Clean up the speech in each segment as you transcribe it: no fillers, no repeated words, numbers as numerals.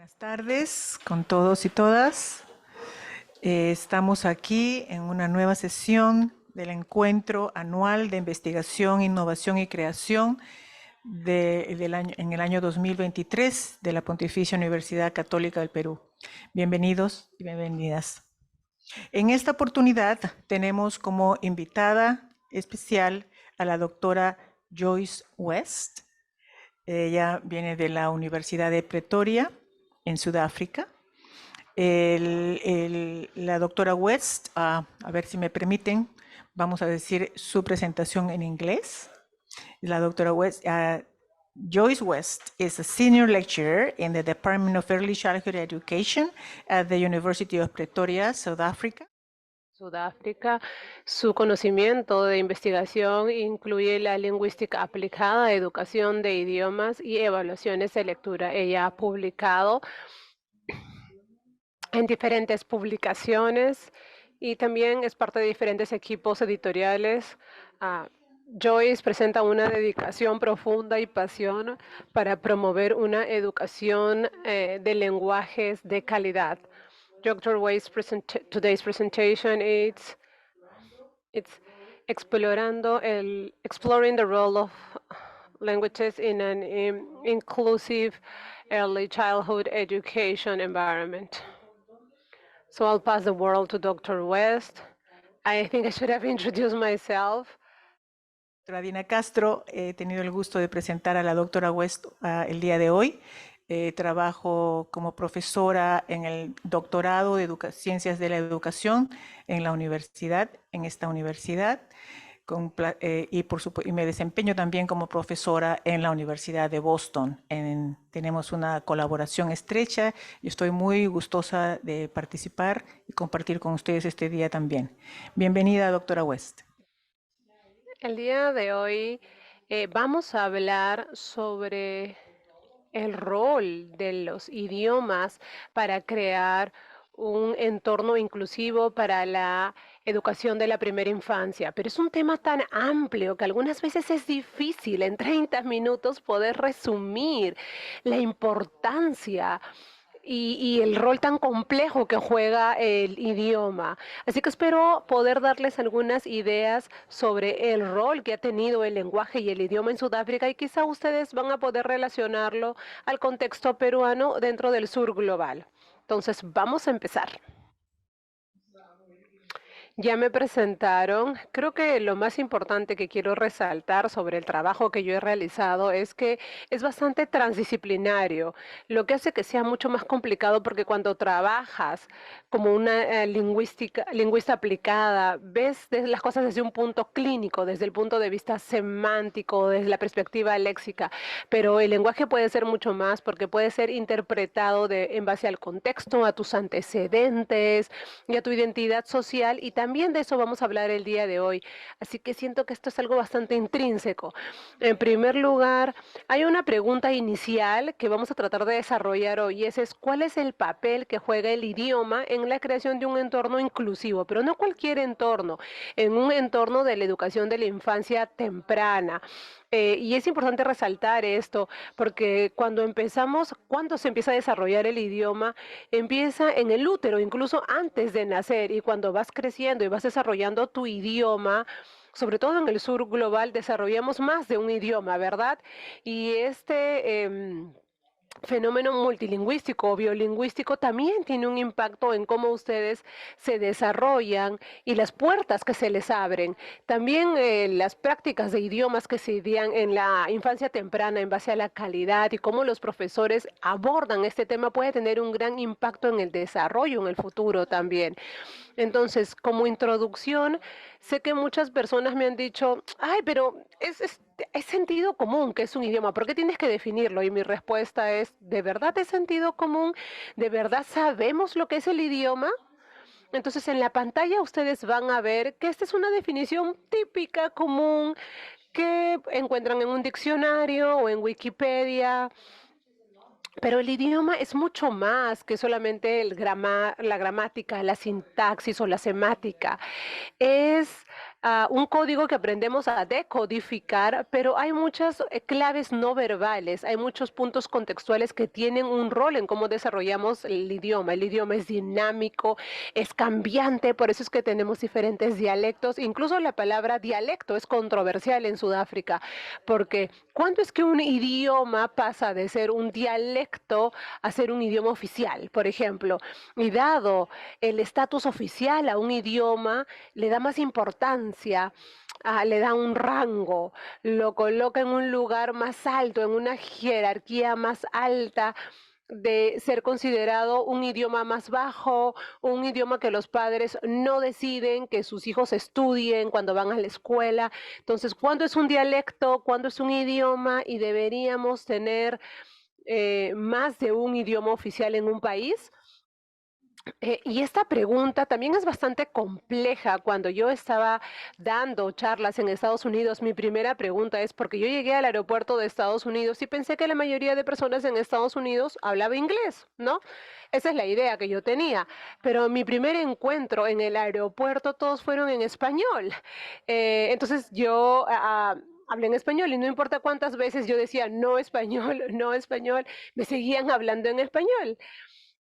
Buenas tardes con todos y todas. Estamos aquí en una nueva sesión del encuentro anual de investigación, innovación y creación en el año 2023 de la Pontificia Universidad Católica del Perú. Bienvenidos y bienvenidas. En esta oportunidad tenemos como invitada especial a la doctora Joyce West. Ella viene de la Universidad de Pretoria, en Sudáfrica. La doctora West, a ver si me permiten, vamos a decir su presentación en inglés. La doctora West, Joyce West is a senior lecturer in the Department of Early Childhood Education at the University of Pretoria, South Africa. Sudáfrica. Su conocimiento de investigación incluye la lingüística aplicada, educación de idiomas y evaluaciones de lectura. Ella ha publicado en diferentes publicaciones y también es parte de diferentes equipos editoriales. Joyce presenta una dedicación profunda y pasión para promover una educación de lenguajes de calidad. Dr. Wade's today's presentation it's exploring the role of languages in an inclusive early childhood education environment. So I'll pass the word to Dr. West. I think I should have introduced myself. Doctora Dina Castro, he tenido el gusto de presentar a la doctora West el día de hoy. Trabajo como profesora en el doctorado de Ciencias de la Educación en esta universidad, y me desempeño también como profesora en la Universidad de Boston. Tenemos una colaboración estrecha y estoy muy gustosa de participar y compartir con ustedes este día también. Bienvenida, doctora West. El día de hoy vamos a hablar sobre el rol de los idiomas para crear un entorno inclusivo para la educación de la primera infancia. Pero es un tema tan amplio que algunas veces es difícil en 30 minutos poder resumir la importancia y el rol tan complejo que juega el idioma. Así que espero poder darles algunas ideas sobre el rol que ha tenido el lenguaje y el idioma en Sudáfrica y quizá ustedes van a poder relacionarlo al contexto peruano dentro del sur global. Entonces, vamos a empezar. Ya me presentaron. Creo que lo más importante que quiero resaltar sobre el trabajo que yo he realizado es que es bastante transdisciplinario, lo que hace que sea mucho más complicado porque cuando trabajas como una lingüista aplicada, ves las cosas desde un punto clínico, desde el punto de vista semántico, desde la perspectiva léxica, pero el lenguaje puede ser mucho más porque puede ser interpretado en base al contexto, a tus antecedentes y a tu identidad social, y también de eso vamos a hablar el día de hoy. Así que siento que esto es algo bastante intrínseco. En primer lugar, hay una pregunta inicial que vamos a tratar de desarrollar hoy, y ese es ¿cuál es el papel que juega el idioma en la creación de un entorno inclusivo? Pero no cualquier entorno, en un entorno de la educación de la infancia temprana. Y es importante resaltar esto porque cuando se empieza a desarrollar el idioma, empieza en el útero, incluso antes de nacer, y cuando vas creciendo y vas desarrollando tu idioma, sobre todo en el sur global, desarrollamos más de un idioma, ¿verdad? Y fenómeno multilingüístico o biolingüístico también tiene un impacto en cómo ustedes se desarrollan y las puertas que se les abren. También las prácticas de idiomas que se dan en la infancia temprana en base a la calidad y cómo los profesores abordan este tema puede tener un gran impacto en el desarrollo en el futuro también. Entonces, como introducción, sé que muchas personas me han dicho, ay, pero es sentido común que es un idioma, ¿por qué tienes que definirlo? Y mi respuesta es, ¿de verdad es sentido común? ¿De verdad sabemos lo que es el idioma? Entonces, en la pantalla ustedes van a ver que esta es una definición típica, común, que encuentran en un diccionario o en Wikipedia. Pero el idioma es mucho más que solamente la gramática, la sintaxis o la semática. Es un código que aprendemos a decodificar, pero hay muchas claves no verbales, hay muchos puntos contextuales que tienen un rol en cómo desarrollamos el idioma. El idioma es dinámico, es cambiante, por eso es que tenemos diferentes dialectos. Incluso la palabra dialecto es controversial en Sudáfrica, porque ¿cuándo es que un idioma pasa de ser un dialecto a ser un idioma oficial, por ejemplo? Y dado el estatus oficial a un idioma, le da más importancia, le da un rango, lo coloca en un lugar más alto, en una jerarquía más alta de ser considerado un idioma más bajo, un idioma que los padres no deciden que sus hijos estudien cuando van a la escuela. Entonces, ¿cuándo es un dialecto? ¿Cuándo es un idioma? Y deberíamos tener más de un idioma oficial en un país. Y esta pregunta también es bastante compleja. Cuando yo estaba dando charlas en Estados Unidos, mi primera pregunta es porque yo llegué al aeropuerto de Estados Unidos y pensé que la mayoría de personas en Estados Unidos hablaba inglés, ¿no? Esa es la idea que yo tenía. Pero mi primer encuentro en el aeropuerto todos fueron en español. Entonces yo hablé en español y no importa cuántas veces yo decía no español, no español, me seguían hablando en español.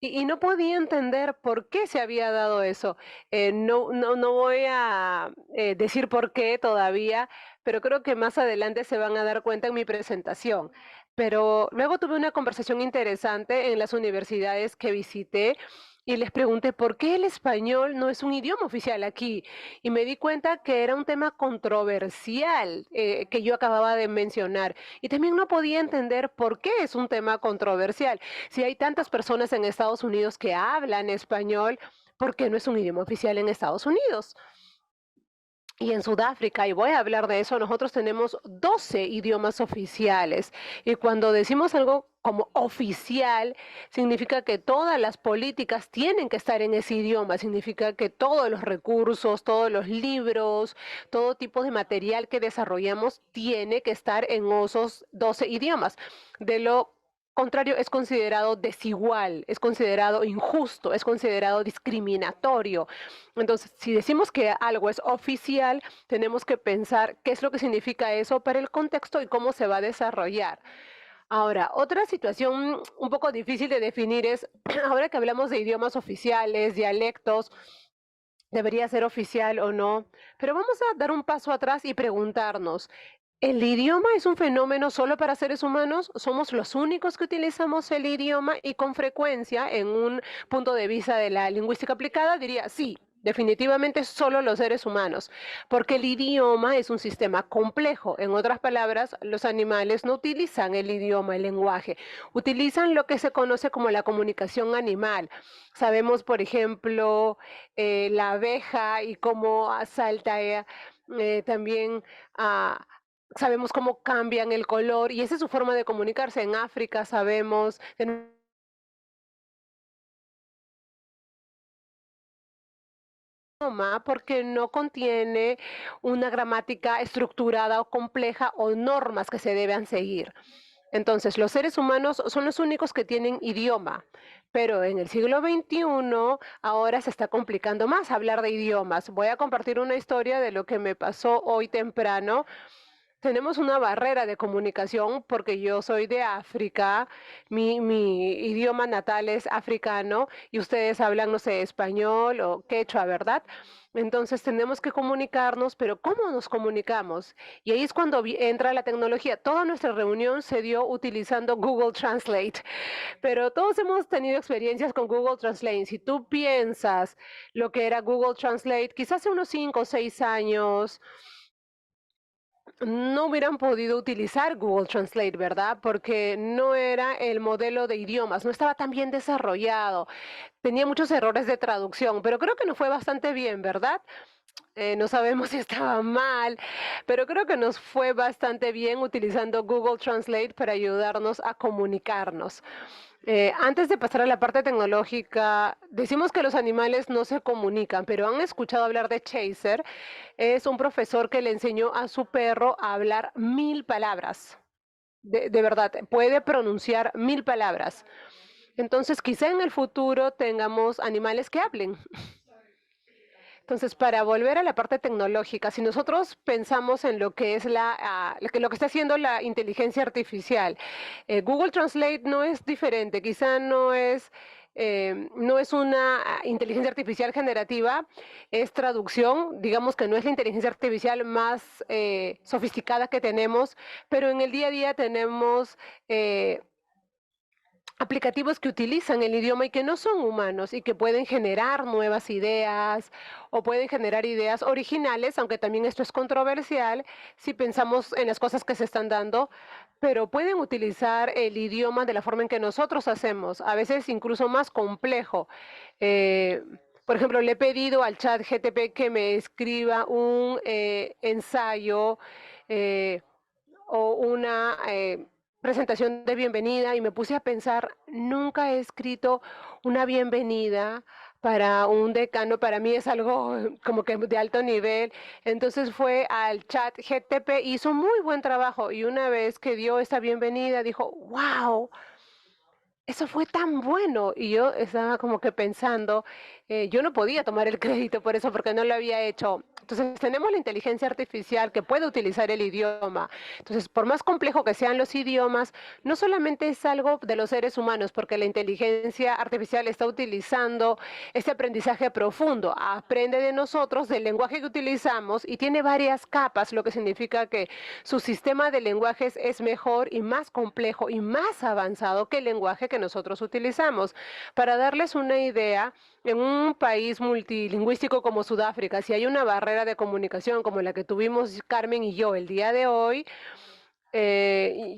Y no podía entender por qué se había dado eso. No voy a decir por qué todavía, pero creo que más adelante se van a dar cuenta en mi presentación. Pero luego tuve una conversación interesante en las universidades que visité y les pregunté por qué el español no es un idioma oficial aquí. Y me di cuenta que era un tema controversial que yo acababa de mencionar. Y también no podía entender por qué es un tema controversial. Si hay tantas personas en Estados Unidos que hablan español, ¿por qué no es un idioma oficial en Estados Unidos? Y en Sudáfrica, y voy a hablar de eso, nosotros tenemos 12 idiomas oficiales. Y cuando decimos algo como oficial, significa que todas las políticas tienen que estar en ese idioma, significa que todos los recursos, todos los libros, todo tipo de material que desarrollamos tiene que estar en esos 12 idiomas. De lo contrario, es considerado desigual, es considerado injusto, es considerado discriminatorio. Entonces, si decimos que algo es oficial, tenemos que pensar qué es lo que significa eso para el contexto y cómo se va a desarrollar. Ahora, otra situación un poco difícil de definir es, ahora que hablamos de idiomas oficiales, dialectos, debería ser oficial o no, pero vamos a dar un paso atrás y preguntarnos, ¿el idioma es un fenómeno solo para seres humanos? ¿Somos los únicos que utilizamos el idioma? Y con frecuencia, en un punto de vista de la lingüística aplicada, diría sí. Definitivamente solo los seres humanos, porque el idioma es un sistema complejo. En otras palabras, los animales no utilizan el idioma, el lenguaje, utilizan lo que se conoce como la comunicación animal. Sabemos, por ejemplo, la abeja y cómo salta también a sabemos cómo cambian el color y esa es su forma de comunicarse. En África sabemos el idioma porque no contiene una gramática estructurada o compleja o normas que se deben seguir. Entonces, los seres humanos son los únicos que tienen idioma, pero en el siglo XXI ahora se está complicando más hablar de idiomas. Voy a compartir una historia de lo que me pasó hoy temprano. Tenemos una barrera de comunicación porque yo soy de África, mi idioma natal es africano y ustedes hablan, no sé, español o quechua, ¿verdad? Entonces tenemos que comunicarnos, pero ¿cómo nos comunicamos? Y ahí es cuando entra la tecnología. Toda nuestra reunión se dio utilizando Google Translate, pero todos hemos tenido experiencias con Google Translate. Si tú piensas lo que era Google Translate, quizás hace unos 5 o 6 años no hubieran podido utilizar Google Translate, ¿verdad? Porque no era el modelo de idiomas, no estaba tan bien desarrollado, tenía muchos errores de traducción, pero creo que nos fue bastante bien, ¿verdad? No sabemos si estaba mal, pero creo que nos fue bastante bien utilizando Google Translate para ayudarnos a comunicarnos. Antes de pasar a la parte tecnológica, decimos que los animales no se comunican, pero han escuchado hablar de Chaser. Es un profesor que le enseñó a su perro a hablar 1000 palabras. De verdad, puede pronunciar 1000 palabras. Entonces, quizá en el futuro tengamos animales que hablen. Entonces, para volver a la parte tecnológica, si nosotros pensamos en lo que es lo que está haciendo la inteligencia artificial, Google Translate no es diferente, quizá no es una inteligencia artificial generativa, es traducción, digamos que no es la inteligencia artificial más sofisticada que tenemos, pero en el día a día tenemos aplicativos que utilizan el idioma y que no son humanos y que pueden generar nuevas ideas o pueden generar ideas originales, aunque también esto es controversial si pensamos en las cosas que se están dando, pero pueden utilizar el idioma de la forma en que nosotros hacemos, a veces incluso más complejo. Eh, por ejemplo, le he pedido al chat GTP que me escriba un ensayo eh, o una presentación de bienvenida y me puse a pensar, nunca he escrito una bienvenida para un decano, para mí es algo como que de alto nivel. Entonces fue al chat GTP, hizo muy buen trabajo y una vez que dio esta bienvenida dijo, wow, eso fue tan bueno. Y yo estaba como que pensando, yo no podía tomar el crédito por eso porque no lo había hecho. Entonces tenemos la inteligencia artificial que puede utilizar el idioma. Entonces, por más complejo que sean los idiomas, no solamente es algo de los seres humanos, porque la inteligencia artificial está utilizando este aprendizaje profundo. Aprende de nosotros, del lenguaje que utilizamos y tiene varias capas, lo que significa que su sistema de lenguajes es mejor y más complejo y más avanzado que el lenguaje que nosotros utilizamos. Para darles una idea, en un país multilingüístico como Sudáfrica, si hay una barrera de comunicación como la que tuvimos Carmen y yo el día de hoy,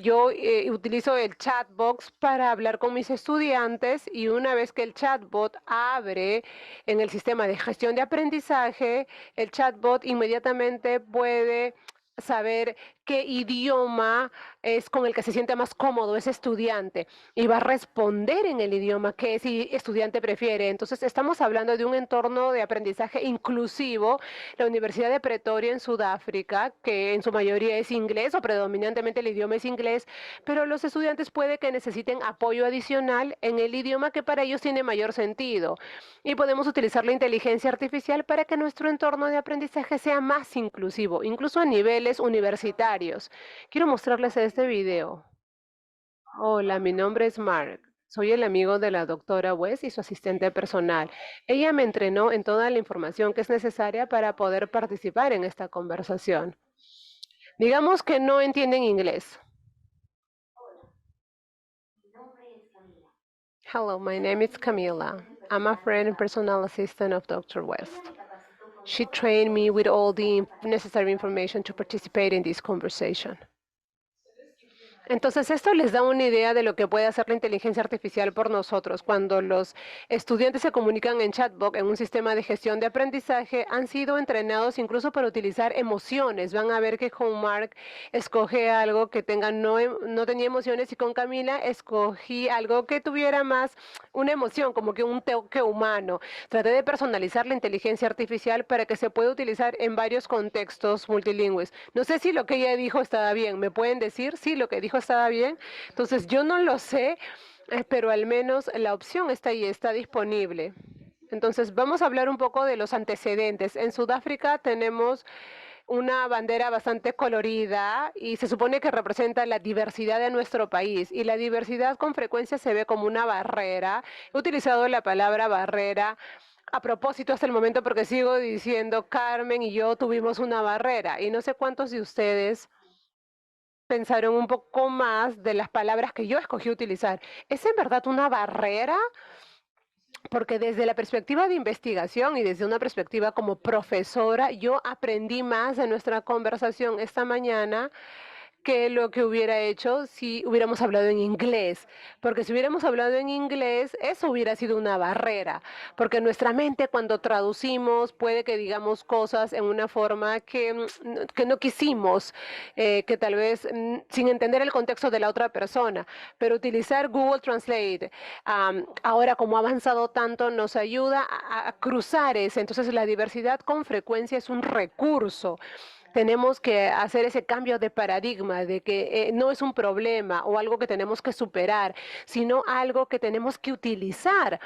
yo utilizo el chatbox para hablar con mis estudiantes y una vez que el chatbot abre en el sistema de gestión de aprendizaje, el chatbot inmediatamente puede saber qué idioma es con el que se siente más cómodo ese estudiante y va a responder en el idioma que ese estudiante prefiere. Entonces, estamos hablando de un entorno de aprendizaje inclusivo. La Universidad de Pretoria en Sudáfrica, que en su mayoría es inglés o predominantemente el idioma es inglés, pero los estudiantes puede que necesiten apoyo adicional en el idioma que para ellos tiene mayor sentido. Y podemos utilizar la inteligencia artificial para que nuestro entorno de aprendizaje sea más inclusivo, incluso a niveles universitarios. Quiero mostrarles este video. Hola, mi nombre es Mark. Soy el amigo de la doctora West y su asistente personal. Ella me entrenó en toda la información que es necesaria para poder participar en esta conversación. Digamos que no entienden inglés. Hello, my name is Camila. I'm a friend and personal assistant of Dr. West. She trained me with all the necessary information to participate in this conversation. Entonces, esto les da una idea de lo que puede hacer la inteligencia artificial por nosotros. Cuando los estudiantes se comunican en chatbot, en un sistema de gestión de aprendizaje, han sido entrenados incluso para utilizar emociones. Van a ver que con Mark escoge algo que no tenía emociones y con Camila escogí algo que tuviera más una emoción, como que un toque humano. Traté de personalizar la inteligencia artificial para que se pueda utilizar en varios contextos multilingües. No sé si lo que ella dijo estaba bien. ¿Me pueden decir si lo que dijo estaba bien? Entonces, yo no lo sé, pero al menos la opción está ahí, está disponible. Entonces, vamos a hablar un poco de los antecedentes. En Sudáfrica tenemos una bandera bastante colorida y se supone que representa la diversidad de nuestro país. Y la diversidad con frecuencia se ve como una barrera. He utilizado la palabra barrera a propósito hasta el momento porque sigo diciendo Carmen y yo tuvimos una barrera. Y no sé cuántos de ustedes pensaron un poco más de las palabras que yo escogí utilizar. ¿Es en verdad una barrera? Porque desde la perspectiva de investigación y desde una perspectiva como profesora, yo aprendí más de nuestra conversación esta mañana que lo que hubiera hecho si hubiéramos hablado en inglés. Porque si hubiéramos hablado en inglés, eso hubiera sido una barrera. Porque nuestra mente cuando traducimos puede que digamos cosas en una forma que no quisimos, que tal vez sin entender el contexto de la otra persona. Pero utilizar Google Translate, ahora como ha avanzado tanto, nos ayuda a cruzar ese. Entonces la diversidad con frecuencia es un recurso. tenemos que hacer ese cambio de paradigma de que no es un problema o algo que tenemos que superar, sino algo que tenemos que utilizar,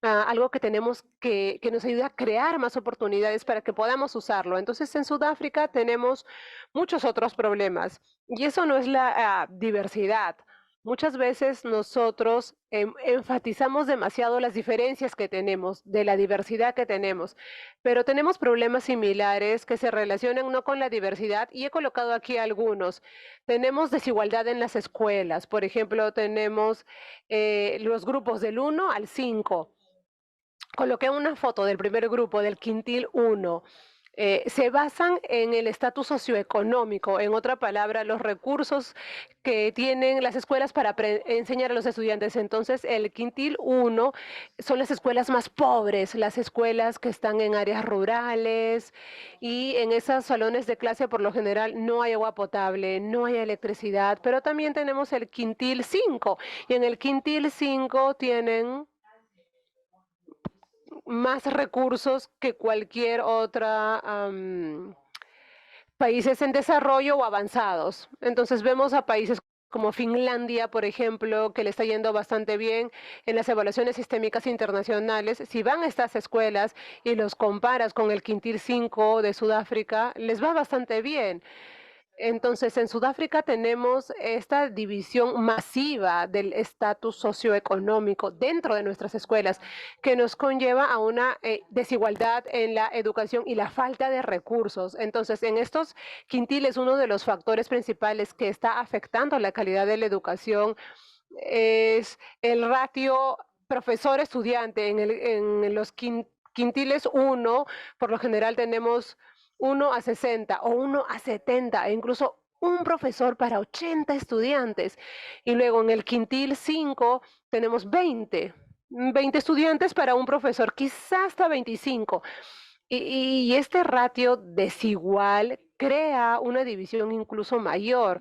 algo que tenemos que nos ayuda a crear más oportunidades para que podamos usarlo. Entonces, en Sudáfrica tenemos muchos otros problemas y eso no es la diversidad. Muchas veces nosotros enfatizamos demasiado las diferencias que tenemos, de la diversidad que tenemos, pero tenemos problemas similares que se relacionan no con la diversidad y he colocado aquí algunos. Tenemos desigualdad en las escuelas, por ejemplo, tenemos los grupos del 1 al 5. Coloqué una foto del primer grupo, del quintil 1. Se basan en el estatus socioeconómico, en otra palabra, los recursos que tienen las escuelas para enseñar a los estudiantes. Entonces, el quintil 1 son las escuelas más pobres, las escuelas que están en áreas rurales y en esos salones de clase por lo general no hay agua potable, no hay electricidad, pero también tenemos el quintil 5 y en el quintil 5 tienen más recursos que cualquier otra países en desarrollo o avanzados. Entonces vemos a países como Finlandia, por ejemplo, que le está yendo bastante bien en las evaluaciones sistémicas internacionales. Si van a estas escuelas y los comparas con el quintil 5 de Sudáfrica, les va bastante bien. Entonces, en Sudáfrica tenemos esta división masiva del estatus socioeconómico dentro de nuestras escuelas, que nos conlleva a una desigualdad en la educación y la falta de recursos. Entonces, en estos quintiles, uno de los factores principales que está afectando la calidad de la educación es el ratio profesor-estudiante. En los quintiles 1, por lo general tenemos 1 a 60 o 1 a 70, e incluso un profesor para 80 estudiantes. Y luego en el quintil 5 tenemos 20 estudiantes para un profesor, quizás hasta 25. Y este ratio desigual crea una división incluso mayor.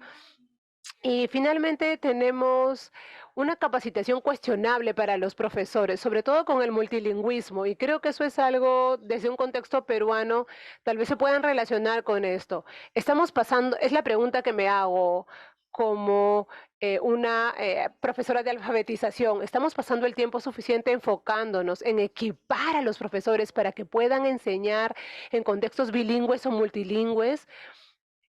Y finalmente tenemos una capacitación cuestionable para los profesores, sobre todo con el multilingüismo, y creo que eso es algo desde un contexto peruano, tal vez se puedan relacionar con esto. Estamos pasando, es la pregunta que me hago como una profesora de alfabetización, ¿estamos pasando el tiempo suficiente enfocándonos en equipar a los profesores para que puedan enseñar en contextos bilingües o multilingües?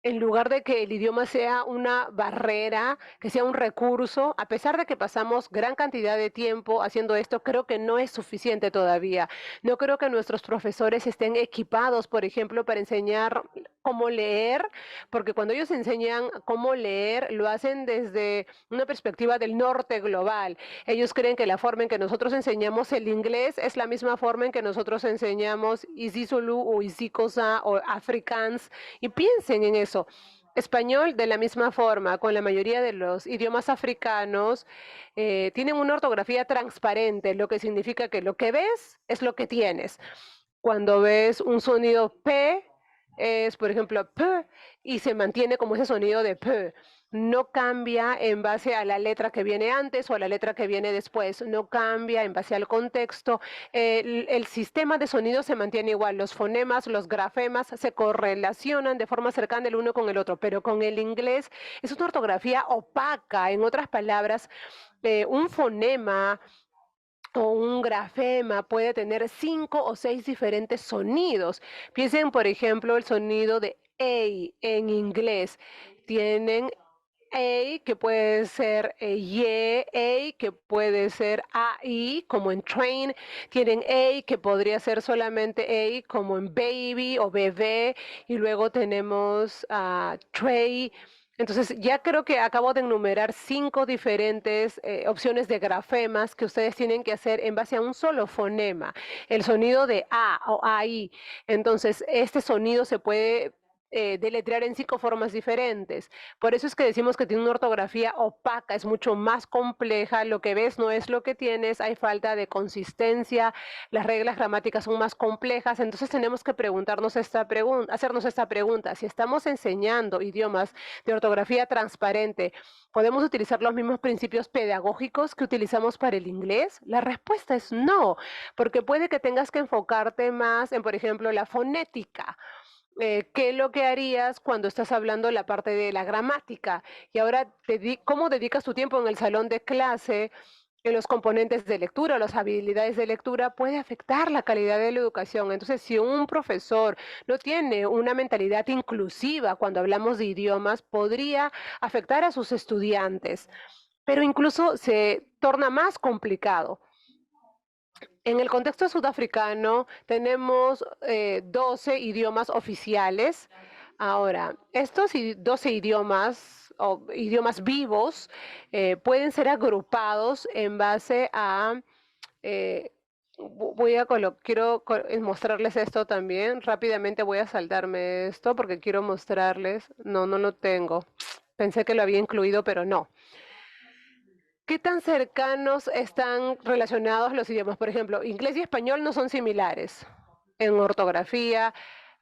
En lugar de que el idioma sea una barrera, que sea un recurso, a pesar de que pasamos gran cantidad de tiempo haciendo esto, creo que no es suficiente todavía. No creo que nuestros profesores estén equipados, por ejemplo, para enseñar cómo leer, porque cuando ellos enseñan cómo leer, lo hacen desde una perspectiva del norte global. Ellos creen que la forma en que nosotros enseñamos el inglés es la misma forma en que nosotros enseñamos isiZulu o isiXhosa o Afrikaans, y piensen en eso. Español, de la misma forma, con la mayoría de los idiomas africanos, tienen una ortografía transparente, lo que significa que lo que ves es lo que tienes. Cuando ves un sonido P, es, por ejemplo, P, y se mantiene como ese sonido de P. No cambia en base a la letra que viene antes o a la letra que viene después. No cambia en base al contexto. El sistema de sonido se mantiene igual. Los fonemas, los grafemas se correlacionan de forma cercana el uno con el otro, pero con el inglés es una ortografía opaca. En otras palabras, un fonema o un grafema puede tener 5 o 6 diferentes sonidos. Piensen, por ejemplo, el sonido de A en inglés. Tienen A, que puede ser Y, A, que puede ser AI, como en train. Tienen A, que podría ser solamente A, como en baby o bebé. Y luego tenemos tray. Entonces, ya creo que acabo de enumerar 5 diferentes opciones de grafemas que ustedes tienen que hacer en base a un solo fonema, el sonido de A o AI. Entonces, este sonido se puede deletrear en 5 formas diferentes. Por eso es que decimos que tiene una ortografía opaca, es mucho más compleja, lo que ves no es lo que tienes, hay falta de consistencia, las reglas gramáticas son más complejas, entonces tenemos que preguntarnos esta pregunta, hacernos esta pregunta: si estamos enseñando idiomas de ortografía transparente, ¿podemos utilizar los mismos principios pedagógicos que utilizamos para el inglés? La respuesta es no, porque puede que tengas que enfocarte más en, por ejemplo, la fonética ¿qué es lo que harías cuando estás hablando la parte de la gramática? Y ahora, ¿cómo dedicas tu tiempo en el salón de clase, en los componentes de lectura, las habilidades de lectura, puede afectar la calidad de la educación? Entonces, si un profesor no tiene una mentalidad inclusiva cuando hablamos de idiomas, podría afectar a sus estudiantes, pero incluso se torna más complicado. En el contexto sudafricano tenemos 12 idiomas oficiales. Ahora, estos 12 idiomas o idiomas vivos pueden ser agrupados en base a... eh, quiero mostrarles esto también. Rápidamente voy a saltarme esto porque quiero mostrarles. No, no lo tengo. Pensé que lo había incluido, pero no. ¿Qué tan cercanos están relacionados los idiomas? Por ejemplo, inglés y español no son similares en ortografía,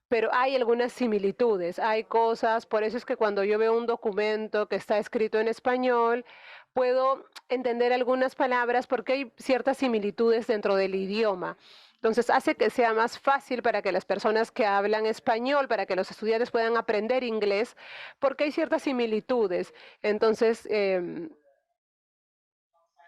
pero hay algunas similitudes, hay cosas, por eso es que cuando yo veo un documento que está escrito en español, puedo entender algunas palabras porque hay ciertas similitudes dentro del idioma. Entonces hace que sea más fácil para que las personas que hablan español, para que los estudiantes puedan aprender inglés, porque hay ciertas similitudes. Entonces,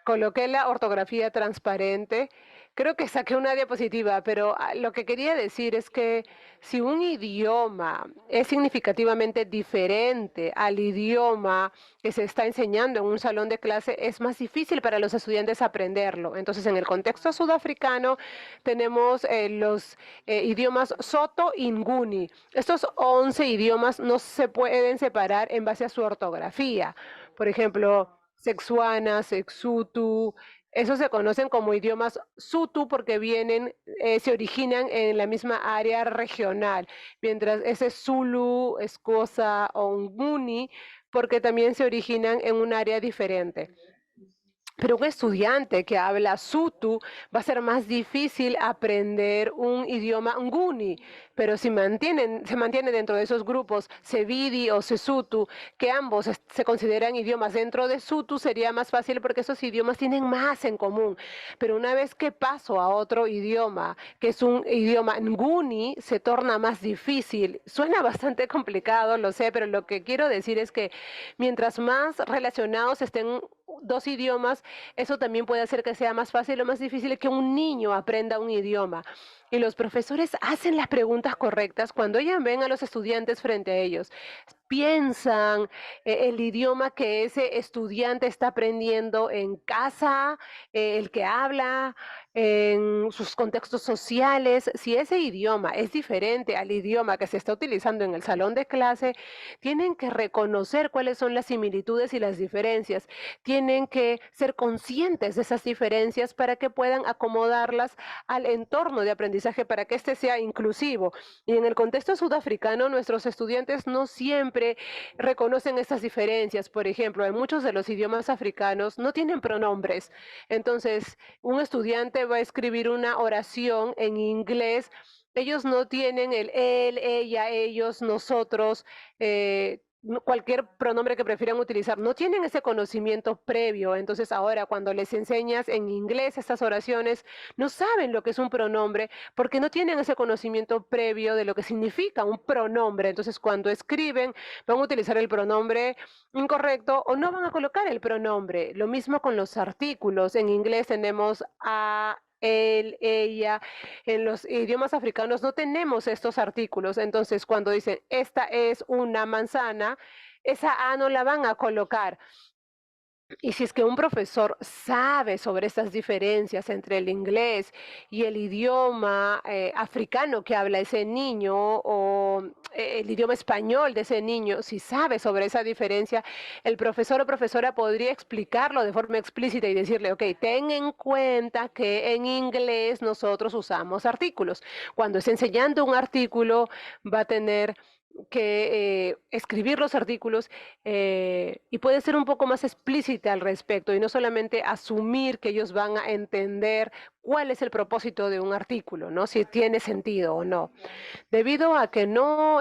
coloqué la ortografía transparente. Creo que saqué una diapositiva, pero lo que quería decir es que si un idioma es significativamente diferente al idioma que se está enseñando en un salón de clase, es más difícil para los estudiantes aprenderlo. Entonces, en el contexto sudafricano tenemos los idiomas Soto y Nguni. Estos 11 idiomas no se pueden separar en base a su ortografía. Por ejemplo, Sexuana, Sexutu, esos se conocen como idiomas Sutu porque se originan en la misma área regional, mientras ese Zulu, Xhosa o Nguni, porque también se originan en un área diferente. Pero un estudiante que habla Sutu va a ser más difícil aprender un idioma Nguni, pero si se mantiene dentro de esos grupos Sevidi o Sesotho, que ambos se consideran idiomas dentro de Sutu, sería más fácil porque esos idiomas tienen más en común. Pero una vez que paso a otro idioma, que es un idioma Nguni, se torna más difícil. Suena bastante complicado, lo sé, pero lo que quiero decir es que mientras más relacionados estén dos idiomas, eso también puede hacer que sea más fácil o más difícil que un niño aprenda un idioma. Y los profesores hacen las preguntas correctas cuando ellos ven a los estudiantes frente a ellos. Piensan el idioma que ese estudiante está aprendiendo en casa, el que habla, en sus contextos sociales. Si ese idioma es diferente al idioma que se está utilizando en el salón de clase, tienen que reconocer cuáles son las similitudes y las diferencias. Tienen que ser conscientes de esas diferencias para que puedan acomodarlas al entorno de aprendizaje para que éste sea inclusivo. Y en el contexto sudafricano, nuestros estudiantes no siempre reconocen estas diferencias. Por ejemplo, en muchos de los idiomas africanos no tienen pronombres. Entonces, un estudiante va a escribir una oración en inglés. Ellos no tienen el él, ella, ellos, nosotros, cualquier pronombre que prefieran utilizar, no tienen ese conocimiento previo. Entonces ahora cuando les enseñas en inglés estas oraciones, no saben lo que es un pronombre porque no tienen ese conocimiento previo de lo que significa un pronombre. Entonces cuando escriben van a utilizar el pronombre incorrecto o no van a colocar el pronombre. Lo mismo con los artículos. En inglés tenemos a, él, ella. En los idiomas africanos no tenemos estos artículos. Entonces, cuando dicen esta es una manzana, esa A no la van a colocar. Y si es que un profesor sabe sobre estas diferencias entre el inglés y el idioma africano que habla ese niño o el idioma español de ese niño, si sabe sobre esa diferencia, el profesor o profesora podría explicarlo de forma explícita y decirle, ok, ten en cuenta que en inglés nosotros usamos artículos. Cuando esté enseñando un artículo, va a tener que escribir los artículos y puede ser un poco más explícita al respecto y no solamente asumir que ellos van a entender cuál es el propósito de un artículo, ¿no? Si tiene sentido o no. Debido a que no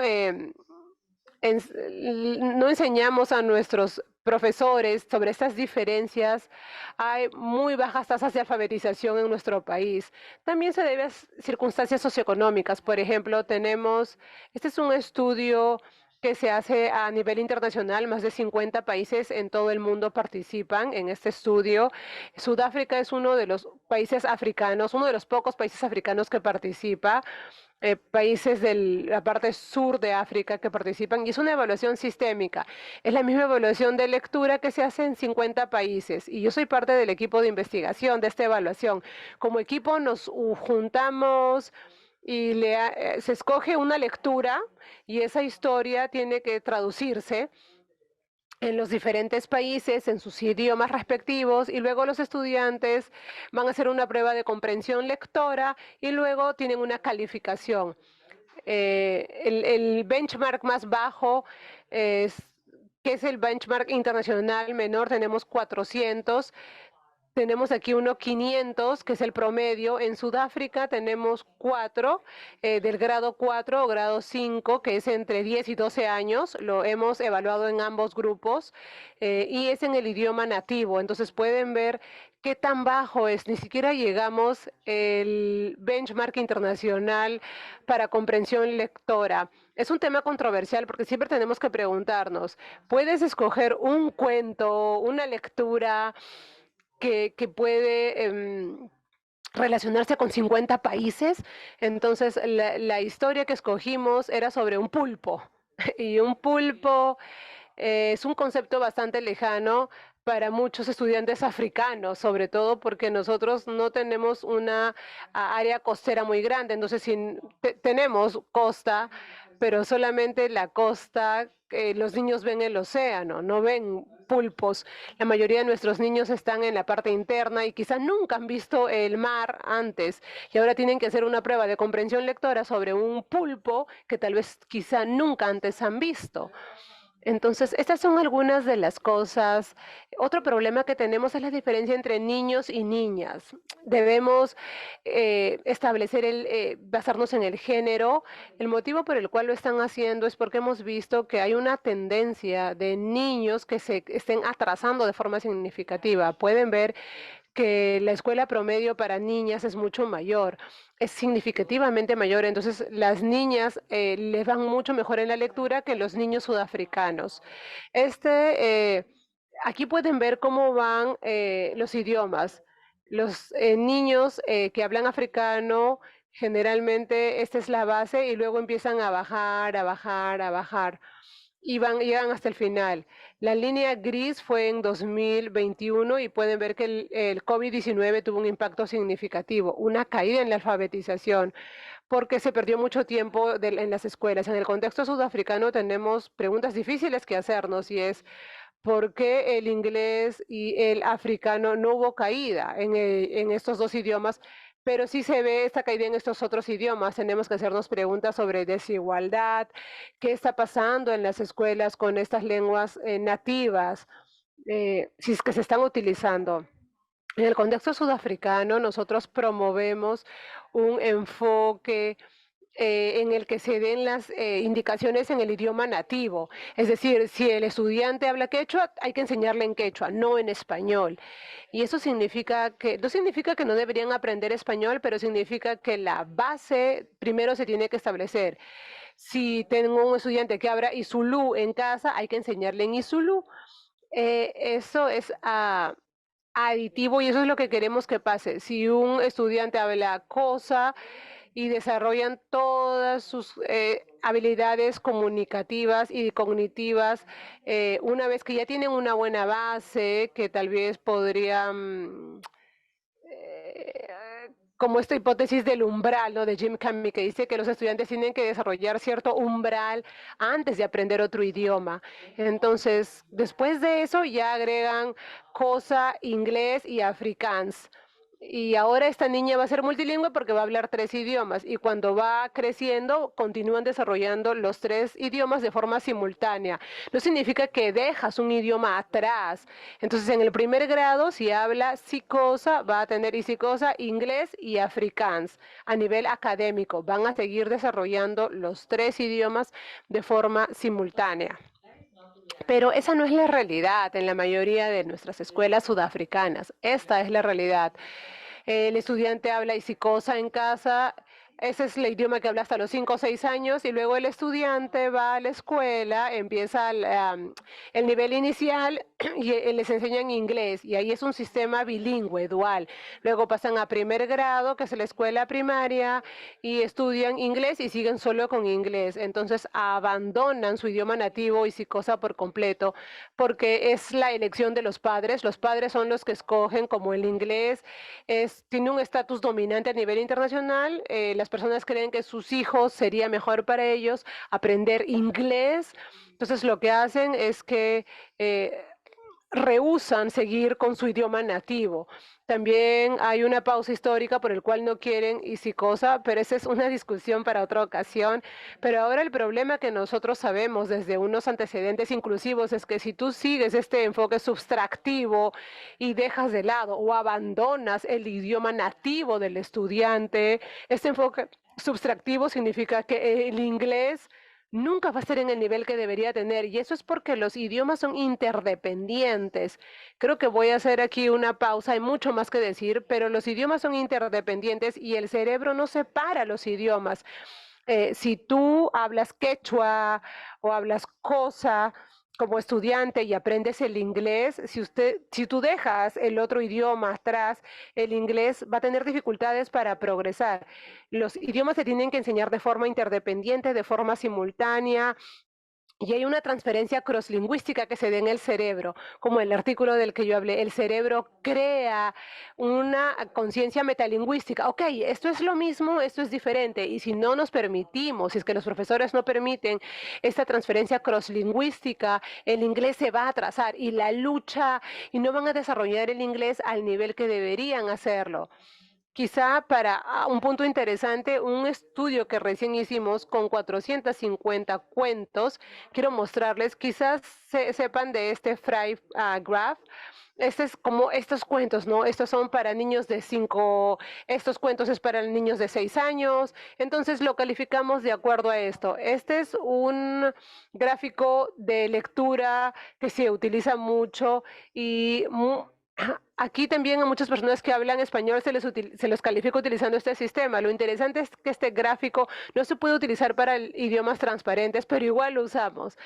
no enseñamos a nuestros profesores sobre estas diferencias. Hay muy bajas tasas de alfabetización en nuestro país. También se debe a circunstancias socioeconómicas. Por ejemplo, este es un estudio que se hace a nivel internacional. Más de 50 países en todo el mundo participan en este estudio. Sudáfrica es uno de los países africanos, uno de los pocos países africanos que participa, países de la parte sur de África que participan, y es una evaluación sistémica. Es la misma evaluación de lectura que se hace en 50 países, y yo soy parte del equipo de investigación de esta evaluación. Como equipo nos juntamos y se escoge una lectura, y esa historia tiene que traducirse en los diferentes países, en sus idiomas respectivos, y luego los estudiantes van a hacer una prueba de comprensión lectora y luego tienen una calificación. El benchmark más bajo es, que es el benchmark internacional menor, tenemos 400. Tenemos aquí uno 500, que es el promedio. En Sudáfrica tenemos 4, del grado 4 o grado 5, que es entre 10 y 12 años. Lo hemos evaluado en ambos grupos, y es en el idioma nativo. Entonces pueden ver qué tan bajo es. Ni siquiera llegamos el benchmark internacional para comprensión lectora. Es un tema controversial porque siempre tenemos que preguntarnos, ¿puedes escoger un cuento, una lectura que puede relacionarse con 50 países? Entonces, la historia que escogimos era sobre un pulpo. Y un pulpo es un concepto bastante lejano para muchos estudiantes africanos, sobre todo porque nosotros no tenemos una área costera muy grande. Entonces, tenemos costa, pero solamente la costa. Los niños ven el océano, no ven pulpos. La mayoría de nuestros niños están en la parte interna y quizás nunca han visto el mar antes, y ahora tienen que hacer una prueba de comprensión lectora sobre un pulpo que tal vez quizá nunca antes han visto. Entonces, estas son algunas de las cosas. Otro problema que tenemos es la diferencia entre niños y niñas. Debemos basarnos en el género. El motivo por el cual lo están haciendo es porque hemos visto que hay una tendencia de niños que se estén atrasando de forma significativa. Pueden ver que la escuela promedio para niñas es mucho mayor, es significativamente mayor. Entonces, las niñas les van mucho mejor en la lectura que los niños sudafricanos. Aquí pueden ver cómo van los idiomas. Los niños que hablan africano, generalmente esta es la base y luego empiezan a bajar, a bajar, a bajar y llegan hasta el final. La línea gris fue en 2021 y pueden ver que el COVID-19 tuvo un impacto significativo, una caída en la alfabetización, porque se perdió mucho tiempo en las escuelas. En el contexto sudafricano tenemos preguntas difíciles que hacernos, y es: ¿por qué el inglés y el africano no hubo caída en estos dos idiomas? Pero sí se ve esta caída en estos otros idiomas. Tenemos que hacernos preguntas sobre desigualdad, qué está pasando en las escuelas con estas lenguas nativas, si es que se están utilizando. En el contexto sudafricano, nosotros promovemos un enfoque en el que se den las indicaciones en el idioma nativo. Es decir, si el estudiante habla quechua, hay que enseñarle en quechua, no en español. Y eso no significa que no deberían aprender español, pero significa que la base primero se tiene que establecer. Si tengo un estudiante que habla Isulú en casa, hay que enseñarle en Isulú. Eso es aditivo, y eso es lo que queremos que pase. Si un estudiante habla cosa y desarrollan todas sus habilidades comunicativas y cognitivas, una vez que ya tienen una buena base, que tal vez podrían como esta hipótesis del umbral, ¿no?, de Jim Cami, que dice que los estudiantes tienen que desarrollar cierto umbral antes de aprender otro idioma. Entonces, después de eso ya agregan cosa, inglés y afrikaans. y ahora esta niña va a ser multilingüe porque va a hablar 3 idiomas y cuando va creciendo continúan desarrollando los 3 idiomas de forma simultánea. No significa que dejas un idioma atrás. Entonces en el primer grado, si habla psicosa, va a tener psicosa, inglés y afrikaans. A nivel académico, van a seguir desarrollando los 3 idiomas de forma simultánea. Pero esa no es la realidad en la mayoría de nuestras escuelas sudafricanas. Esta es la realidad. El estudiante habla isicosa en casa, ese es el idioma que habla hasta los 5 o 6 años, y luego el estudiante va a la escuela, empieza el nivel inicial y les enseñan inglés, y ahí es un sistema bilingüe, dual. Luego pasan a primer grado, que es la escuela primaria, y estudian inglés y siguen solo con inglés. Entonces abandonan su idioma nativo y psicosa por completo, porque es la elección de los padres. Los padres son los que escogen, como el inglés tiene un estatus dominante a nivel internacional. Las personas creen que sus hijos sería mejor para ellos aprender inglés. Entonces lo que hacen es que rehúsan seguir con su idioma nativo. También hay una pausa histórica por el cual no quieren isicosa, pero esa es una discusión para otra ocasión. Pero ahora el problema que nosotros sabemos desde unos antecedentes inclusivos es que si tú sigues este enfoque subtractivo y dejas de lado o abandonas el idioma nativo del estudiante, este enfoque subtractivo significa que el inglés nunca va a estar en el nivel que debería tener, y eso es porque los idiomas son interdependientes. Creo que voy a hacer aquí una pausa, hay mucho más que decir, pero los idiomas son interdependientes y el cerebro no separa los idiomas. Si tú hablas quechua o hablas cosa como estudiante y aprendes el inglés, si tú dejas el otro idioma atrás, el inglés va a tener dificultades para progresar. Los idiomas se tienen que enseñar de forma interdependiente, de forma simultánea, y hay una transferencia crosslingüística que se da en el cerebro, como el artículo del que yo hablé. El cerebro crea una conciencia metalingüística. Ok, esto es lo mismo, esto es diferente. Y si no nos permitimos, si es que los profesores no permiten esta transferencia crosslingüística, el inglés se va a atrasar y la lucha, y no van a desarrollar el inglés al nivel que deberían hacerlo. Quizá para un punto interesante, un estudio que recién hicimos con 450 cuentos, quiero mostrarles, quizás sepan de este Fry Graph. Este es como estos cuentos, ¿no? Estos son para niños de 5, estos cuentos es para niños de 6 años, entonces lo calificamos de acuerdo a esto. Este es un gráfico de lectura que se utiliza mucho y aquí también a muchas personas que hablan español se los califica utilizando este sistema. Lo interesante es que este gráfico no se puede utilizar para idiomas transparentes, pero igual lo usamos.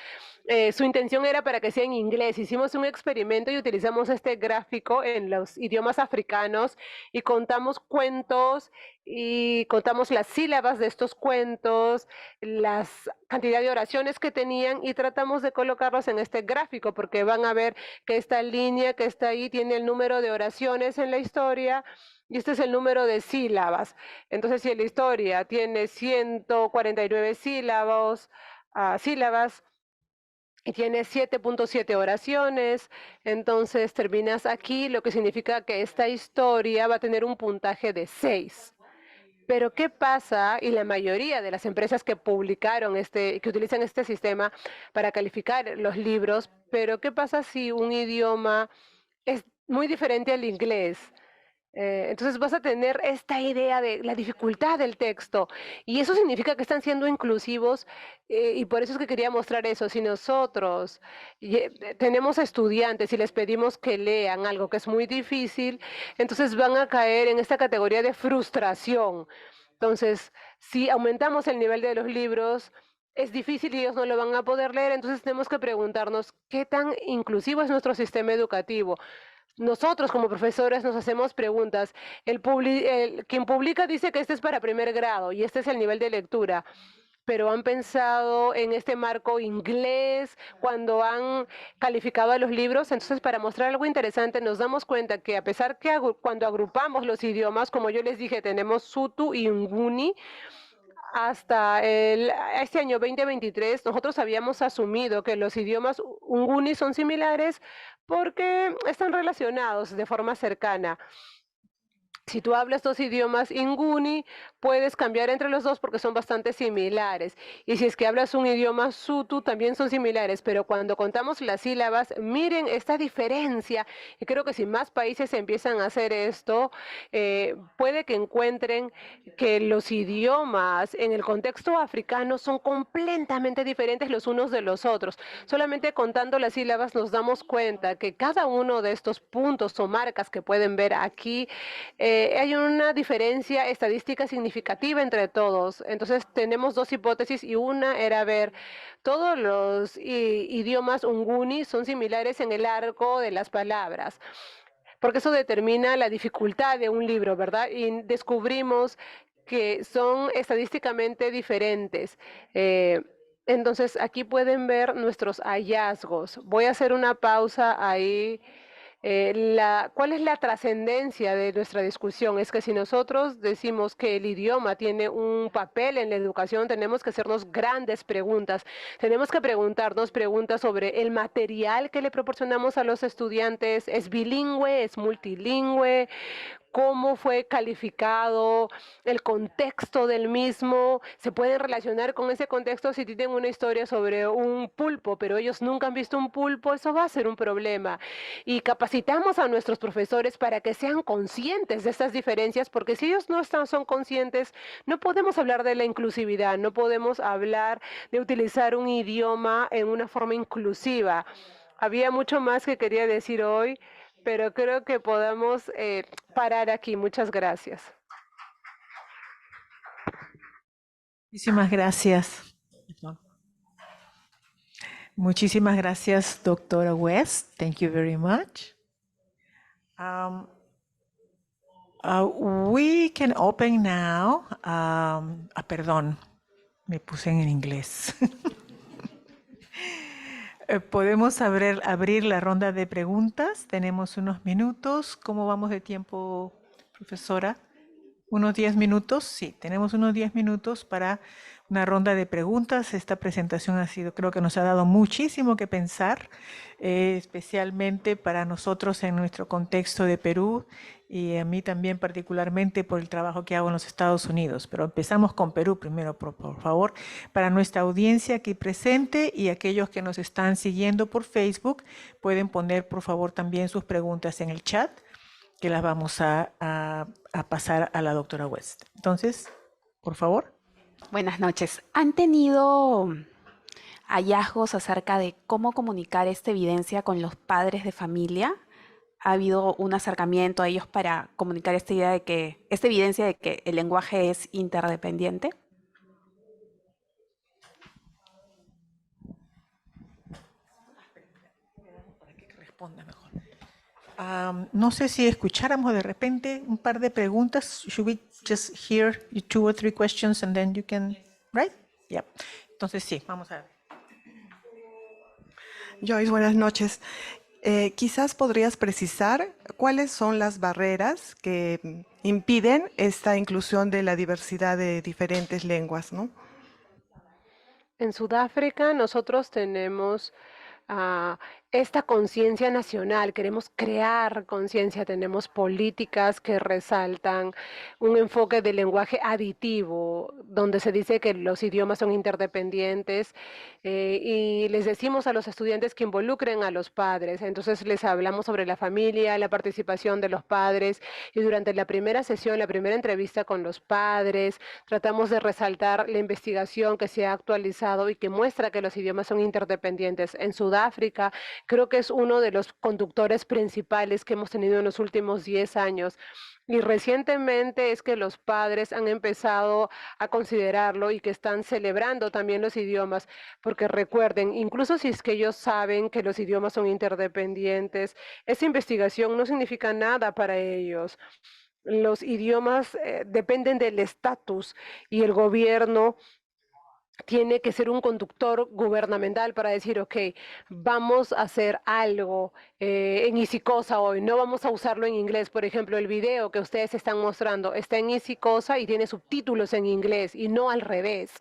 Su intención era para que sea en inglés. Hicimos un experimento y utilizamos este gráfico en los idiomas africanos y contamos cuentos y contamos las sílabas de estos cuentos, la cantidad de oraciones que tenían y tratamos de colocarlos en este gráfico porque van a ver que esta línea que está ahí tiene el número de oraciones en la historia y este es el número de sílabas. Entonces, si en la historia tiene 149 sílabas y tiene 7.7 oraciones, entonces terminas aquí, lo que significa que esta historia va a tener un puntaje de 6. Pero ¿qué pasa? Y la mayoría de las empresas que que utilizan este sistema para calificar los libros, pero ¿qué pasa si un idioma es muy diferente al inglés? Entonces vas a tener esta idea de la dificultad del texto y eso significa que están siendo inclusivos y por eso es que quería mostrar eso. Si nosotros tenemos estudiantes y les pedimos que lean algo que es muy difícil, entonces van a caer en esta categoría de frustración. Entonces, si aumentamos el nivel de los libros, es difícil y ellos no lo van a poder leer, entonces tenemos que preguntarnos qué tan inclusivo es nuestro sistema educativo. Nosotros como profesores nos hacemos preguntas. Quien publica dice que este es para primer grado y este es el nivel de lectura, pero han pensado en este marco inglés cuando han calificado a los libros. Entonces, para mostrar algo interesante, nos damos cuenta que a pesar que cuando agrupamos los idiomas, como yo les dije, tenemos Sutu y Nguni, hasta este año 2023, nosotros habíamos asumido que los idiomas Nguni son similares porque están relacionados de forma cercana. Si tú hablas dos idiomas inguni, puedes cambiar entre los dos porque son bastante similares. Y si es que hablas un idioma sutu, también son similares. Pero cuando contamos las sílabas, miren esta diferencia. Y creo que si más países empiezan a hacer esto, puede que encuentren que los idiomas en el contexto africano son completamente diferentes los unos de los otros. Solamente contando las sílabas nos damos cuenta que cada uno de estos puntos o marcas que pueden ver aquí, hay una diferencia estadística significativa entre todos. Entonces tenemos dos hipótesis y una era ver todos los idiomas unguni son similares en el arco de las palabras, porque eso determina la dificultad de un libro, ¿verdad? Y descubrimos que son estadísticamente diferentes. Eh, entonces aquí pueden ver nuestros hallazgos. Voy a hacer una pausa ahí. ¿Cuál es la trascendencia de nuestra discusión? Es que si nosotros decimos que el idioma tiene un papel en la educación, tenemos que hacernos grandes preguntas. Tenemos que preguntarnos preguntas sobre el material que le proporcionamos a los estudiantes. ¿Es bilingüe? ¿Es multilingüe? ¿Cómo fue calificado, el contexto del mismo? Se pueden relacionar con ese contexto si tienen una historia sobre un pulpo, pero ellos nunca han visto un pulpo, eso va a ser un problema. Y capacitamos a nuestros profesores para que sean conscientes de estas diferencias, porque si ellos no son conscientes, no podemos hablar de la inclusividad, no podemos hablar de utilizar un idioma en una forma inclusiva. Había mucho más que quería decir hoy, pero creo que podamos parar aquí. Muchas gracias. Muchísimas gracias. Muchísimas gracias, doctora West. Thank you very much. We can open now. Perdón, me puse en inglés. Podemos abrir la ronda de preguntas. Tenemos unos minutos. ¿Cómo vamos de tiempo, profesora? ¿Unos 10 minutos? Sí, tenemos unos 10 minutos para una ronda de preguntas. Esta presentación creo que nos ha dado muchísimo que pensar, especialmente para nosotros en nuestro contexto de Perú y a mí también particularmente por el trabajo que hago en los Estados Unidos. Pero empezamos con Perú primero, por favor, para nuestra audiencia aquí presente y aquellos que nos están siguiendo por Facebook, pueden poner por favor también sus preguntas en el chat, que las vamos a pasar a la doctora West. Entonces, por favor. Buenas noches. ¿Han tenido hallazgos acerca de cómo comunicar esta evidencia con los padres de familia? ¿Ha habido un acercamiento a ellos para comunicar esta evidencia de que el lenguaje es interdependiente? Para que responda mejor. No sé si escucháramos de repente un par de preguntas. Should we just hear 2 or 3 questions and then you can, right? Yeah. Entonces sí, vamos a ver. Joyce, buenas noches. Quizás podrías precisar cuáles son las barreras que impiden esta inclusión de la diversidad de diferentes lenguas, ¿no? En Sudáfrica nosotros tenemos esta conciencia nacional, queremos crear conciencia, tenemos políticas que resaltan un enfoque de lenguaje aditivo, donde se dice que los idiomas son interdependientes y les decimos a los estudiantes que involucren a los padres. Entonces les hablamos sobre la familia, la participación de los padres y durante la primera sesión, la primera entrevista con los padres, tratamos de resaltar la investigación que se ha actualizado y que muestra que los idiomas son interdependientes. En Sudáfrica, creo que es uno de los conductores principales que hemos tenido en los últimos 10 años. Y recientemente es que los padres han empezado a considerarlo y que están celebrando también los idiomas, porque recuerden, incluso si es que ellos saben que los idiomas son interdependientes, esa investigación no significa nada para ellos. Los idiomas dependen del estatus y el gobierno tiene que ser un conductor gubernamental para decir, ok, vamos a hacer algo en Isicosa hoy, no vamos a usarlo en inglés. Por ejemplo, el video que ustedes están mostrando está en Isicosa y tiene subtítulos en inglés y no al revés.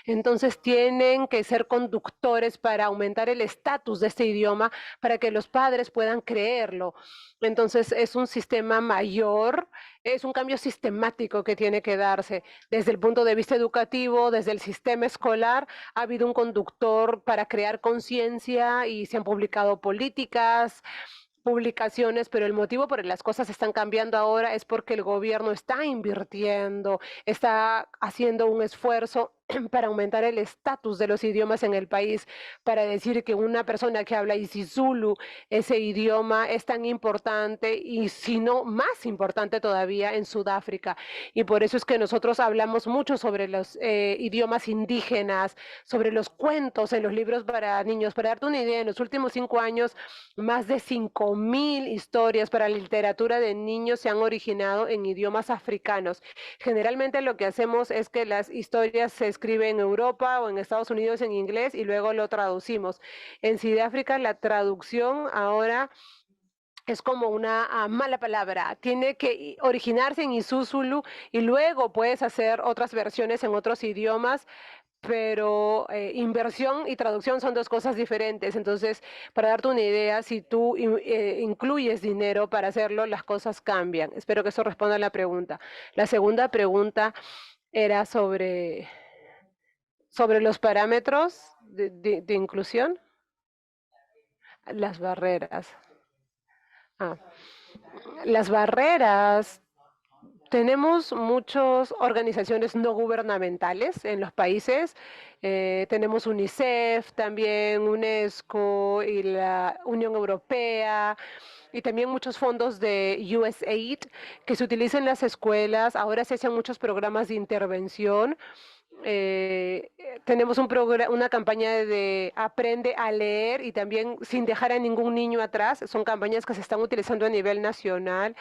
Entonces tienen que ser conductores para aumentar el estatus de este idioma para que los padres puedan creerlo. Entonces es un sistema mayor es un cambio sistemático que tiene que darse desde el punto de vista educativo, desde el sistema escolar. Ha habido un conductor para crear conciencia y se han publicado políticas, publicaciones, pero el motivo por el que las cosas están cambiando ahora es porque el gobierno está invirtiendo, está haciendo un esfuerzo para aumentar el estatus de los idiomas en el país, para decir que una persona que habla isiZulu, ese idioma es tan importante y si no más importante todavía en Sudáfrica. Y por eso es que nosotros hablamos mucho sobre los idiomas indígenas, sobre los cuentos en los libros para niños. Para darte una idea, en los últimos 5 años, más de 5.000 historias para la literatura de niños se han originado en idiomas africanos. Generalmente lo que hacemos es que las historias se escriben en Europa o en Estados Unidos en inglés y luego lo traducimos. En Sudáfrica la traducción ahora es como una mala palabra, tiene que originarse en isiZulu y luego puedes hacer otras versiones en otros idiomas, pero inversión y traducción son dos cosas diferentes. Entonces, para darte una idea, si tú incluyes dinero para hacerlo, las cosas cambian. Espero que eso responda a la pregunta. La segunda pregunta era sobre los parámetros de inclusión, las barreras. Ah, las barreras. Tenemos muchas organizaciones no gubernamentales en los países. Tenemos UNICEF, también UNESCO y la Unión Europea y también muchos fondos de USAID que se utilizan en las escuelas. Ahora se hacen muchos programas de intervención. Tenemos una campaña de aprende a leer y también sin dejar a ningún niño atrás. Son campañas que se están utilizando a nivel nacional.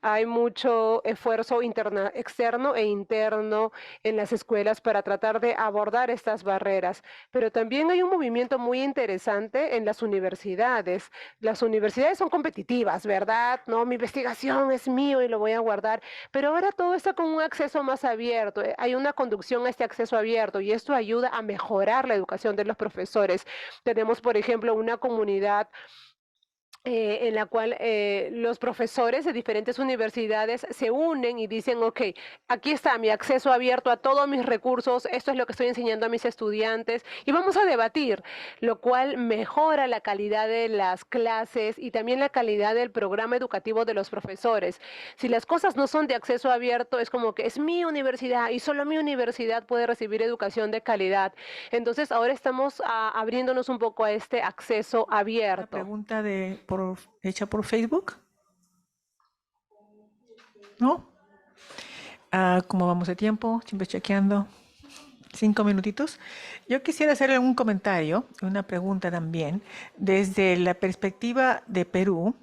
Hay mucho esfuerzo externo e interno en las escuelas para tratar de abordar estas barreras, pero también hay un movimiento muy interesante en las universidades. Las universidades son competitivas, ¿verdad? No, mi investigación es mío y lo voy a guardar, pero ahora todo está con un acceso más abierto. Hay una conducción a este acceso abierto y esto ayuda a mejorar la educación de los profesores. Tenemos, por ejemplo, una comunidad en la cual los profesores de diferentes universidades se unen y dicen, ok, aquí está mi acceso abierto a todos mis recursos, esto es lo que estoy enseñando a mis estudiantes y vamos a debatir, lo cual mejora la calidad de las clases y también la calidad del programa educativo de los profesores. Si las cosas no son de acceso abierto, es como que es mi universidad y solo mi universidad puede recibir educación de calidad. Entonces ahora estamos abriéndonos un poco a este acceso Una abierto. pregunta hecha por Facebook, ¿no? ¿Cómo vamos de tiempo? Siempre chequeando. 5 minutitos. Yo quisiera hacerle un comentario, una pregunta también. Desde la perspectiva de Perú,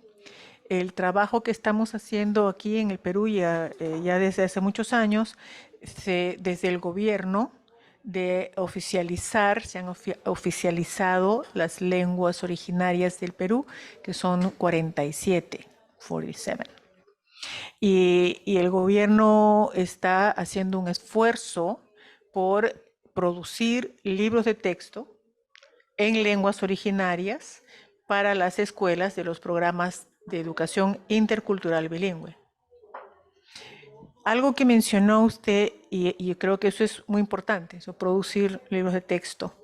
el trabajo que estamos haciendo aquí en el Perú ya desde hace muchos años, desde el gobierno, de oficializar, se han oficializado las lenguas originarias del Perú, que son 47. Y el gobierno está haciendo un esfuerzo por producir libros de texto en lenguas originarias para las escuelas de los programas de educación intercultural bilingüe. Algo que mencionó usted, y creo que eso es muy importante, eso, producir libros de texto.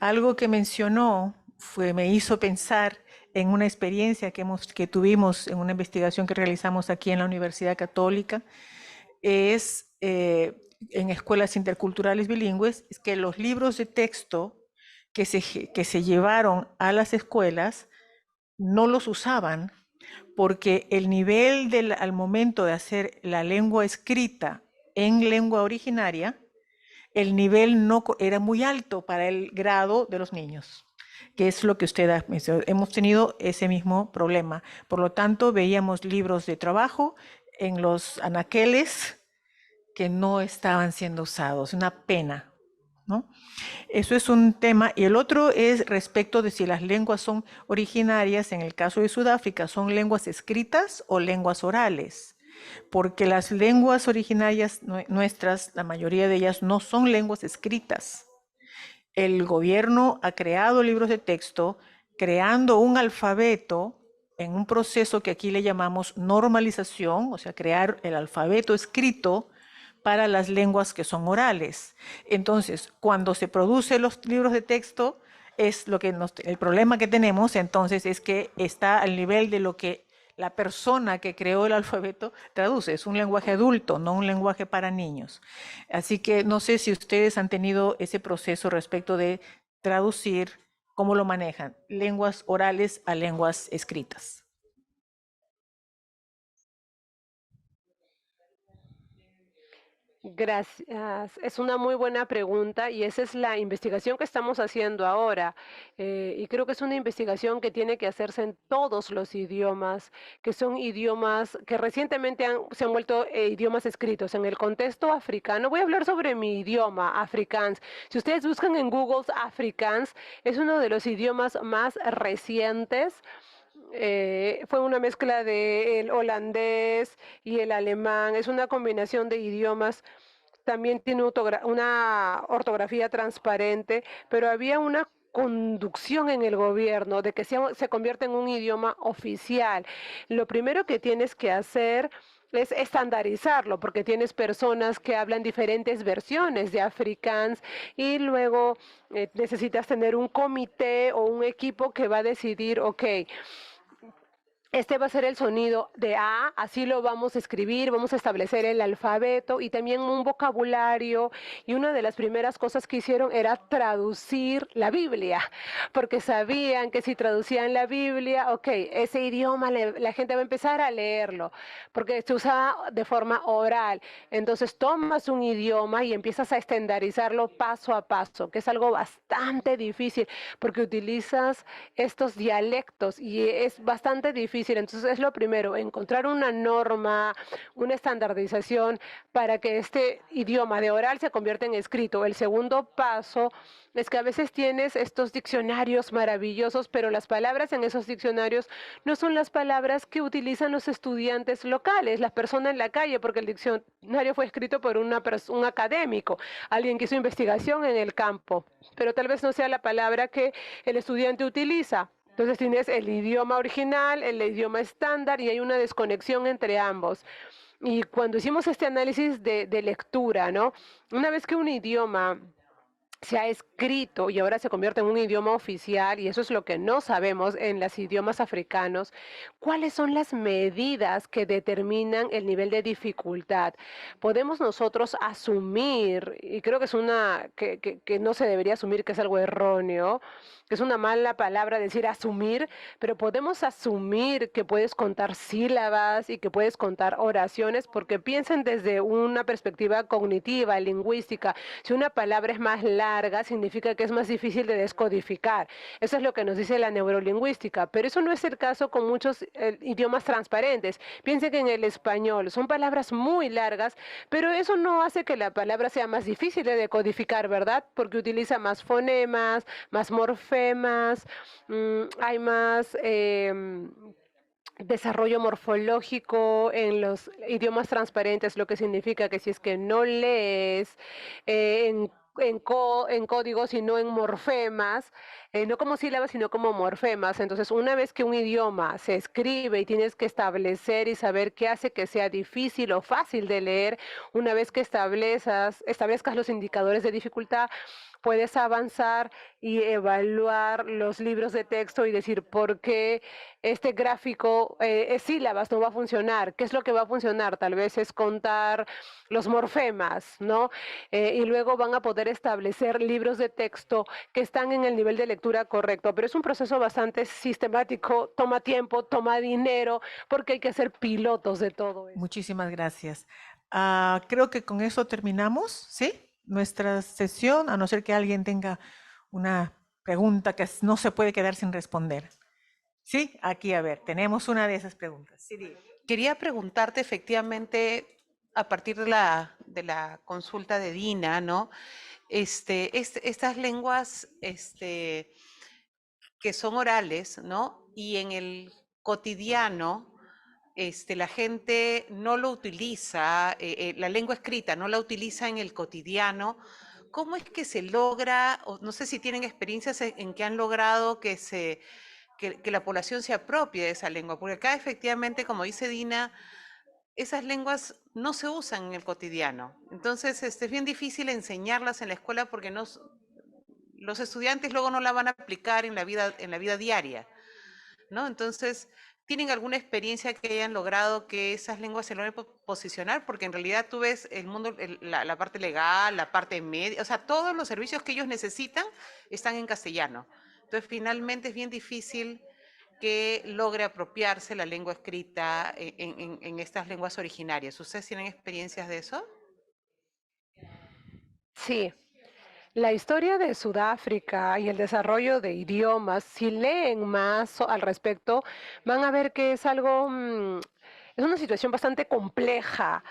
Algo que mencionó me hizo pensar en una experiencia que tuvimos en una investigación que realizamos aquí en la Universidad Católica, es en escuelas interculturales bilingües, es que los libros de texto que se llevaron a las escuelas no los usaban porque el nivel al momento de hacer la lengua escrita en lengua originaria, el nivel no era muy alto para el grado de los niños, que es lo que usted ha mencionado. Hemos tenido ese mismo problema. Por lo tanto, veíamos libros de trabajo en los anaqueles que no estaban siendo usados. Una pena, ¿no? Eso es un tema. Y el otro es respecto de si las lenguas son originarias, en el caso de Sudáfrica, ¿son lenguas escritas o lenguas orales? Porque las lenguas originarias nuestras, la mayoría de ellas no son lenguas escritas. El gobierno ha creado libros de texto, creando un alfabeto en un proceso que aquí le llamamos normalización, o sea, crear el alfabeto escrito para las lenguas que son orales. Entonces, cuando se producen los libros de texto, es lo que el problema que tenemos entonces es que está al nivel de lo que la persona que creó el alfabeto traduce. Es un lenguaje adulto, no un lenguaje para niños. Así que no sé si ustedes han tenido ese proceso respecto de traducir, cómo lo manejan, lenguas orales a lenguas escritas. Gracias. Es una muy buena pregunta y esa es la investigación que estamos haciendo ahora. Y creo que es una investigación que tiene que hacerse en todos los idiomas, que son idiomas que recientemente se han vuelto idiomas escritos. En el contexto africano, voy a hablar sobre mi idioma, Afrikaans. Si ustedes buscan en Google Afrikaans, es uno de los idiomas más recientes. Fue una mezcla del holandés y el alemán. Es una combinación de idiomas. También tiene una ortografía transparente, pero había una conducción en el gobierno de que se convierta en un idioma oficial. Lo primero que tienes que hacer es estandarizarlo, porque tienes personas que hablan diferentes versiones de Afrikaans y luego necesitas tener un comité o un equipo que va a decidir, ok, este va a ser el sonido de A, así lo vamos a escribir, vamos a establecer el alfabeto y también un vocabulario. Y una de las primeras cosas que hicieron era traducir la Biblia, porque sabían que si traducían la Biblia, ok, ese idioma la gente va a empezar a leerlo, porque se usaba de forma oral. Entonces tomas un idioma y empiezas a estandarizarlo paso a paso, que es algo bastante difícil, porque utilizas estos dialectos y es bastante difícil. Entonces es lo primero, encontrar una norma, una estandarización para que este idioma de oral se convierta en escrito. El segundo paso es que a veces tienes estos diccionarios maravillosos, pero las palabras en esos diccionarios no son las palabras que utilizan los estudiantes locales, las personas en la calle, porque el diccionario fue escrito por un académico, alguien que hizo investigación en el campo, pero tal vez no sea la palabra que el estudiante utiliza. Entonces tienes el idioma original, el idioma estándar y hay una desconexión entre ambos. Y cuando hicimos este análisis de lectura, ¿no? Una vez que un idioma se ha escrito y ahora se convierte en un idioma oficial, y eso es lo que no sabemos en los idiomas africanos, ¿cuáles son las medidas que determinan el nivel de dificultad? Podemos nosotros asumir, y creo que es que no se debería asumir, que es algo erróneo, que es una mala palabra decir asumir, pero podemos asumir que puedes contar sílabas y que puedes contar oraciones, porque piensen desde una perspectiva cognitiva, lingüística. Si una palabra es más larga, significa que es más difícil de descodificar. Eso es lo que nos dice la neurolingüística, pero eso no es el caso con muchos idiomas transparentes. Piensen que en el español son palabras muy largas, pero eso no hace que la palabra sea más difícil de decodificar, ¿verdad? Porque utiliza más fonemas, más morfemas, hay más desarrollo morfológico en los idiomas transparentes, lo que significa que si es que no lees en códigos, sino en morfemas, no como sílabas, sino como morfemas. Entonces, una vez que un idioma se escribe y tienes que establecer y saber qué hace que sea difícil o fácil de leer, una vez que establezcas los indicadores de dificultad, puedes avanzar y evaluar los libros de texto y decir por qué este gráfico es sílabas, no va a funcionar. ¿Qué es lo que va a funcionar? Tal vez es contar los morfemas, ¿no? Y luego van a poder establecer libros de texto que están en el nivel de lectura correcto. Pero es un proceso bastante sistemático, toma tiempo, toma dinero, porque hay que ser pilotos de todo eso. Muchísimas gracias. Creo que con eso terminamos, ¿sí? Nuestra sesión, a no ser que alguien tenga una pregunta que no se puede quedar sin responder. Sí, aquí, a ver, tenemos una de esas preguntas. Sí, Quería preguntarte efectivamente, a partir de la consulta de Dina, ¿no? Estas lenguas que son orales, ¿no? Y en el cotidiano, la gente no lo utiliza, la lengua escrita no la utiliza en el cotidiano. ¿Cómo es que se logra, o no sé si tienen experiencias en que han logrado que se que la población se apropie de esa lengua, porque acá efectivamente, como dice Dina, esas lenguas no se usan en el cotidiano. Entonces, es bien difícil enseñarlas en la escuela porque los estudiantes luego no la van a aplicar en la vida diaria, ¿no? Entonces, ¿tienen alguna experiencia que hayan logrado que esas lenguas se logren posicionar? Porque en realidad tú ves el mundo, la parte legal, la parte media, o sea, todos los servicios que ellos necesitan están en castellano. Entonces, finalmente es bien difícil que logre apropiarse la lengua escrita en estas lenguas originarias. ¿Ustedes tienen experiencias de eso? Sí, la historia de Sudáfrica y el desarrollo de idiomas, si leen más al respecto, van a ver que es algo, es una situación bastante compleja,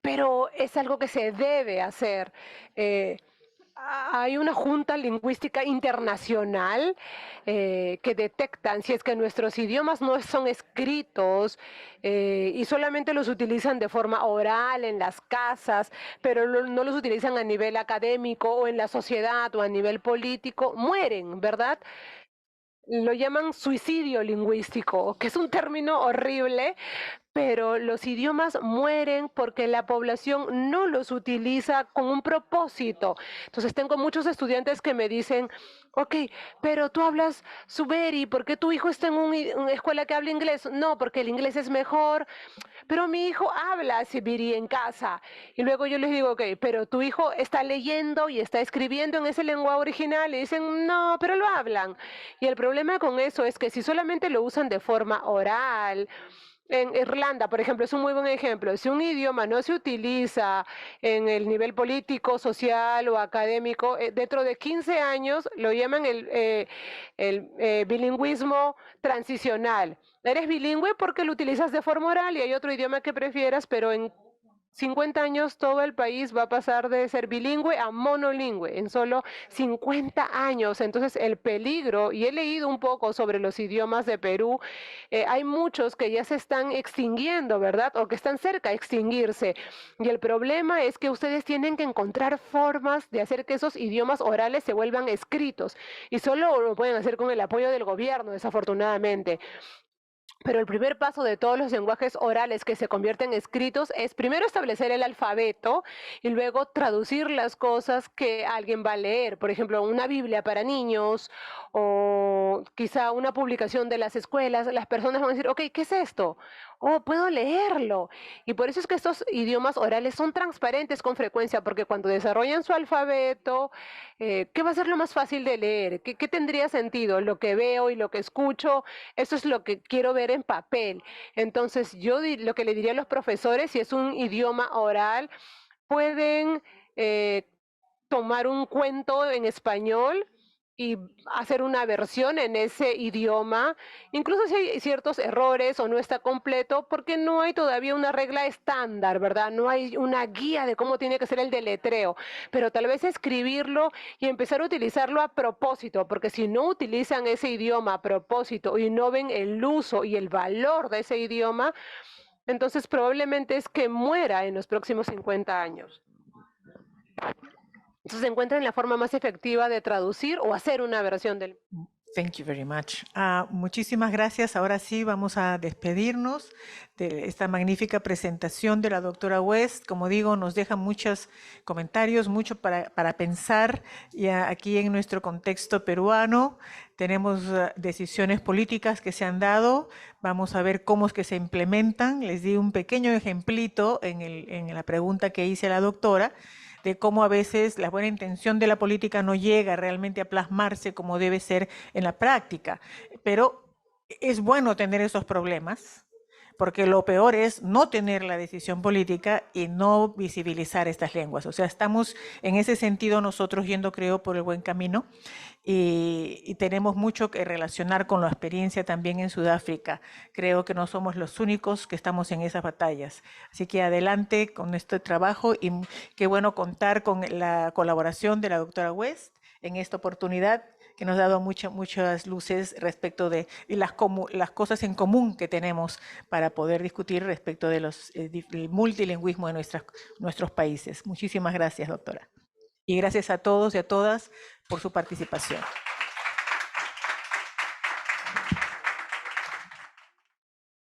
pero es algo que se debe hacer. Eh, Hay una junta lingüística internacional que detectan si es que nuestros idiomas no son escritos y solamente los utilizan de forma oral en las casas, pero no los utilizan a nivel académico o en la sociedad o a nivel político, mueren, ¿verdad? Lo llaman suicidio lingüístico, que es un término horrible, pero los idiomas mueren porque la población no los utiliza con un propósito. Entonces tengo muchos estudiantes que me dicen, ok, pero tú hablas Suberi, ¿por qué tu hijo está en una escuela que habla inglés? No, porque el inglés es mejor, pero mi hijo habla Sibiri en casa. Y luego yo les digo, ok, pero tu hijo está leyendo y está escribiendo en ese lenguaje original. Y dicen, no, pero lo hablan. Y el problema con eso es que si solamente lo usan de forma oral, en Irlanda, por ejemplo, es un muy buen ejemplo. Si un idioma no se utiliza en el nivel político, social o académico, dentro de 15 años lo llaman el bilingüismo transicional. Eres bilingüe porque lo utilizas de forma oral y hay otro idioma que prefieras, pero en 50 años todo el país va a pasar de ser bilingüe a monolingüe en solo 50 años. Entonces el peligro, y he leído un poco sobre los idiomas de Perú, hay muchos que ya se están extinguiendo, ¿verdad? O que están cerca de extinguirse. Y el problema es que ustedes tienen que encontrar formas de hacer que esos idiomas orales se vuelvan escritos. Y solo lo pueden hacer con el apoyo del gobierno, desafortunadamente. Pero el primer paso de todos los lenguajes orales que se convierten en escritos es primero establecer el alfabeto y luego traducir las cosas que alguien va a leer. Por ejemplo, una Biblia para niños o quizá una publicación de las escuelas. Las personas van a decir, ok, ¿qué es esto? Oh, puedo leerlo. Y por eso es que estos idiomas orales son transparentes con frecuencia, porque cuando desarrollan su alfabeto, ¿qué va a ser lo más fácil de leer? ¿Qué tendría sentido? Lo que veo y lo que escucho, eso es lo que quiero ver en papel. Entonces, lo que le diría a los profesores, si es un idioma oral, pueden tomar un cuento en español y hacer una versión en ese idioma, incluso si hay ciertos errores o no está completo, porque no hay todavía una regla estándar, ¿verdad? No hay una guía de cómo tiene que ser el deletreo, pero tal vez escribirlo y empezar a utilizarlo a propósito, porque si no utilizan ese idioma a propósito y no ven el uso y el valor de ese idioma, entonces probablemente es que muera en los próximos 50 años. Entonces encuentren la forma más efectiva de traducir o hacer una versión del... Thank you very much. Muchísimas gracias. Ahora sí vamos a despedirnos de esta magnífica presentación de la doctora West. Como digo, nos deja muchos comentarios, mucho para pensar. Y aquí en nuestro contexto peruano tenemos decisiones políticas que se han dado. Vamos a ver cómo es que se implementan. Les di un pequeño ejemplito en la pregunta que hice a la doctora, de cómo a veces la buena intención de la política no llega realmente a plasmarse como debe ser en la práctica. Pero es bueno tener esos problemas, porque lo peor es no tener la decisión política y no visibilizar estas lenguas. O sea, estamos en ese sentido nosotros yendo, creo, por el buen camino y tenemos mucho que relacionar con la experiencia también en Sudáfrica. Creo que no somos los únicos que estamos en esas batallas. Así que adelante con este trabajo y qué bueno contar con la colaboración de la doctora West en esta oportunidad, que nos ha dado muchas luces respecto de las cosas en común que tenemos para poder discutir respecto de del multilingüismo de nuestros países. Muchísimas gracias, doctora. Y gracias a todos y a todas por su participación.